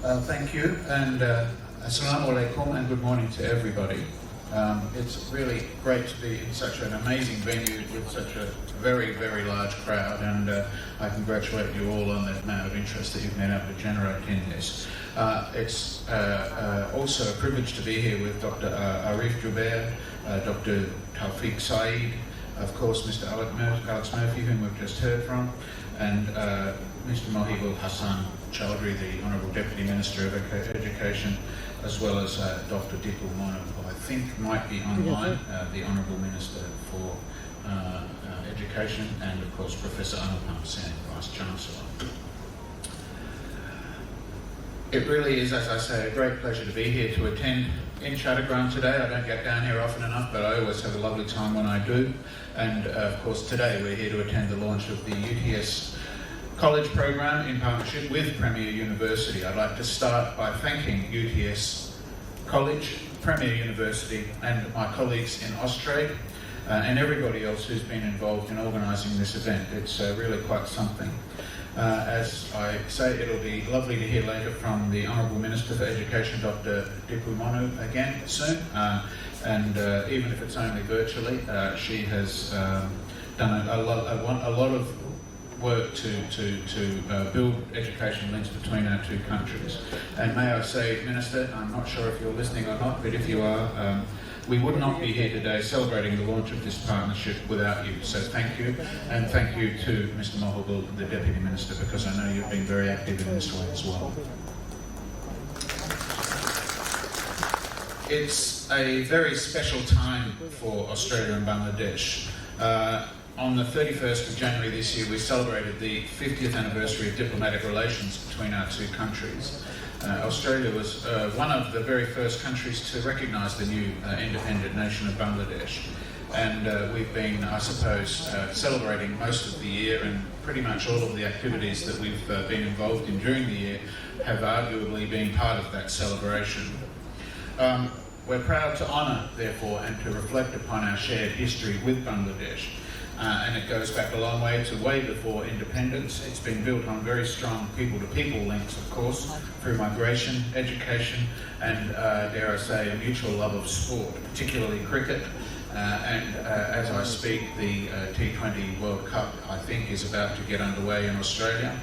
Thank you, and assalamu alaikum, and good morning to everybody. It's really great to be in such an amazing venue with such a very, very large crowd, and I congratulate you all on the amount of interest that you've been able to generate in this. It's also a privilege to be here with Dr. Arif Jubair, Dr. Tawfiq Saeed, of course Mr. Alex Murphy, whom we've just heard from, and Mr. Mohibul Hassan Chowdhury, the Honourable Deputy Minister of Education, as well as Dr. Dipul Mono, who I think might be online, the Honourable Minister for Education, and of course Professor Anupam Sen, Vice Chancellor. It really is, as I say, a great pleasure to be here to attend in Chattogram today. I don't get down here often enough, but I always have a lovely time when I do. And of course today we're here to attend the launch of the UTS College program in partnership with Premier University. I'd like to start by thanking UTS College, Premier University, and my colleagues in Australia and everybody else who's been involved in organising this event. It's really quite something. As I say, it'll be lovely to hear later from the Honourable Minister for Education, Dr. Dipul Mono, again soon. And even if it's only virtually, she has done a lot of work to build education links between our two countries. And may I say, Minister, I'm not sure if you're listening or not, but if you are, we would not be here today celebrating the launch of this partnership without you. So thank you, and thank you to Mr. Mohibul, the Deputy Minister, because I know you've been very active in this way as well. It's a very special time for Australia and Bangladesh. On the 31st of January this year, we celebrated the 50th anniversary of diplomatic relations between our two countries. Australia was one of the very first countries to recognise the new independent nation of Bangladesh. And we've been, I suppose, celebrating most of the year, and pretty much all of the activities that we've been involved in during the year have arguably been part of that celebration. We're proud to honour, therefore, and to reflect upon our shared history with Bangladesh. And it goes back a long way to way before independence. It's been built on very strong people-to-people links, of course, through migration, education, and, dare I say, a mutual love of sport, particularly cricket. And as I speak, the T20 World Cup, I think, is about to get underway in Australia.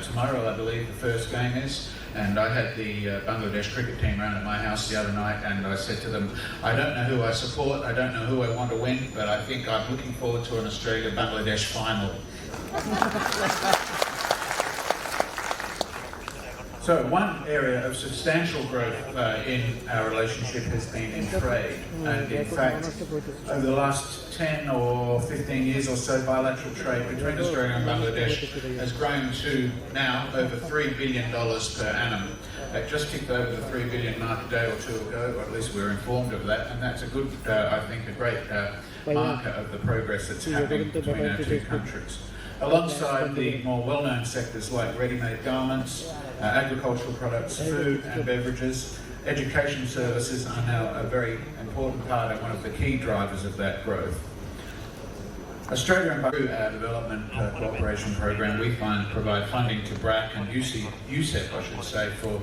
Tomorrow, I believe, the first game is. And I had the Bangladesh cricket team around at my house the other night, and I said to them, I don't know who I support, I don't know who I want to win, but I think I'm looking forward to an Australia-Bangladesh final. So one area of substantial growth in our relationship has been in trade. And in fact, over the last 10 or 15 years or so, bilateral trade between Australia and Bangladesh has grown to now over $3 billion per annum. It just ticked over the $3 billion mark a day or two ago, or at least we're informed of that, and that's a good, I think, a great marker of the progress that's happening between our two countries. Alongside the more well-known sectors like ready-made garments, agricultural products, food and beverages, education services are now a very important part and one of the key drivers of that growth. Australia and Bangladesh, our development cooperation program, we find provide funding to BRAC and USEP, I should say, for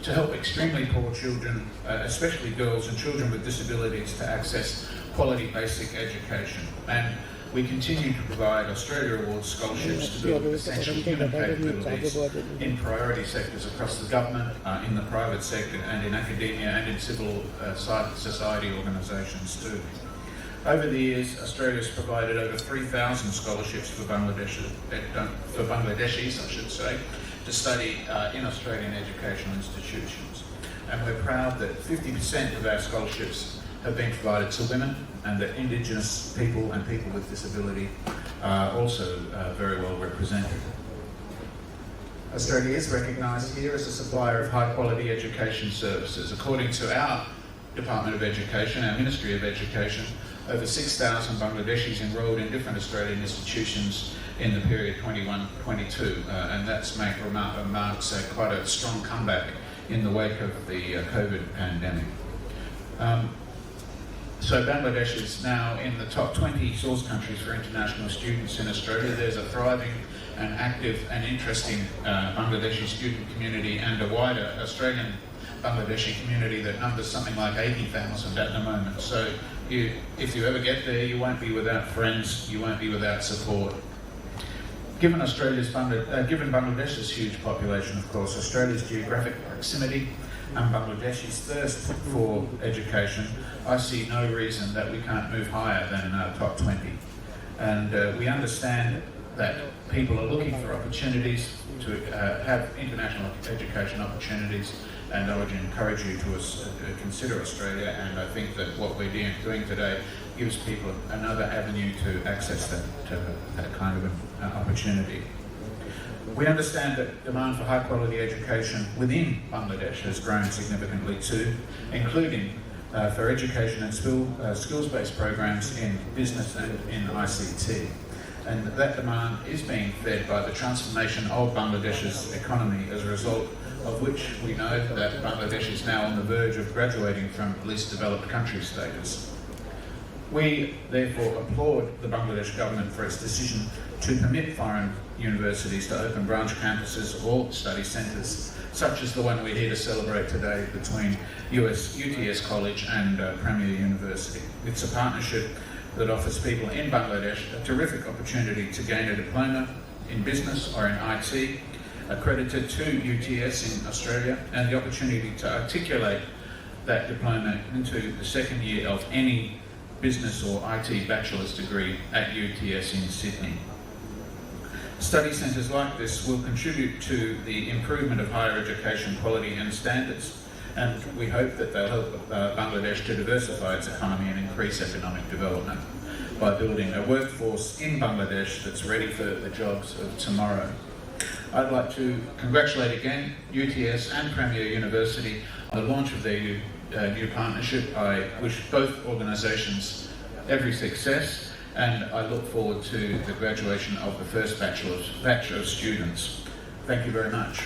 to help extremely poor children, especially girls and children with disabilities, to access quality basic education. And we continue to provide Australia Awards scholarships to build essential human capabilities in priority sectors across the government, in the private sector, and in academia and in civil society organisations too. Over the years, Australia has provided over 3,000 scholarships for Bangladeshis, I should say, to study in Australian educational institutions. And we're proud that 50% of our scholarships have been provided to women, and that Indigenous people and people with disability are also very well represented. Australia is recognised here as a supplier of high quality education services. According to our Department of Education, our Ministry of Education, over 6,000 Bangladeshis enrolled in different Australian institutions in the period 21-22, and that's marks quite a strong comeback in the wake of the COVID pandemic. So Bangladesh is now in the top 20 source countries for international students in Australia. There's a thriving and active and interesting Bangladeshi student community and a wider Australian Bangladeshi community that numbers something like 80,000 at the moment. So if you ever get there, you won't be without friends, you won't be without support. Given Bangladesh's huge population, of course, Australia's geographic proximity and Bangladesh's thirst for education, I see no reason that we can't move higher than top 20. And we understand that people are looking for opportunities to have international education opportunities, and I would encourage you to consider Australia, and I think that what we're doing today gives people another avenue to access that kind of an opportunity. We understand that demand for high quality education within Bangladesh has grown significantly too, including for education and skills-based programs in business and in ICT. And that demand is being fed by the transformation of Bangladesh's economy, as a result of which we know that Bangladesh is now on the verge of graduating from least developed country status. We therefore applaud the Bangladesh government for its decision to permit foreign universities to open branch campuses or study centres, such as the one we're here to celebrate today between Utscollege and Premier University. It's a partnership that offers people in Bangladesh a terrific opportunity to gain a diploma in business or in IT, accredited to UTS in Australia, and the opportunity to articulate that diploma into the second year of any business or IT bachelor's degree at UTS in Sydney. Study centres like this will contribute to the improvement of higher education quality and standards, and we hope that they'll help Bangladesh to diversify its economy and increase economic development by building a workforce in Bangladesh that's ready for the jobs of tomorrow. I'd like to congratulate again UTS and Premier University on the launch of their new partnership. I wish both organisations every success, and I look forward to the graduation of the first batch of students. Thank you very much.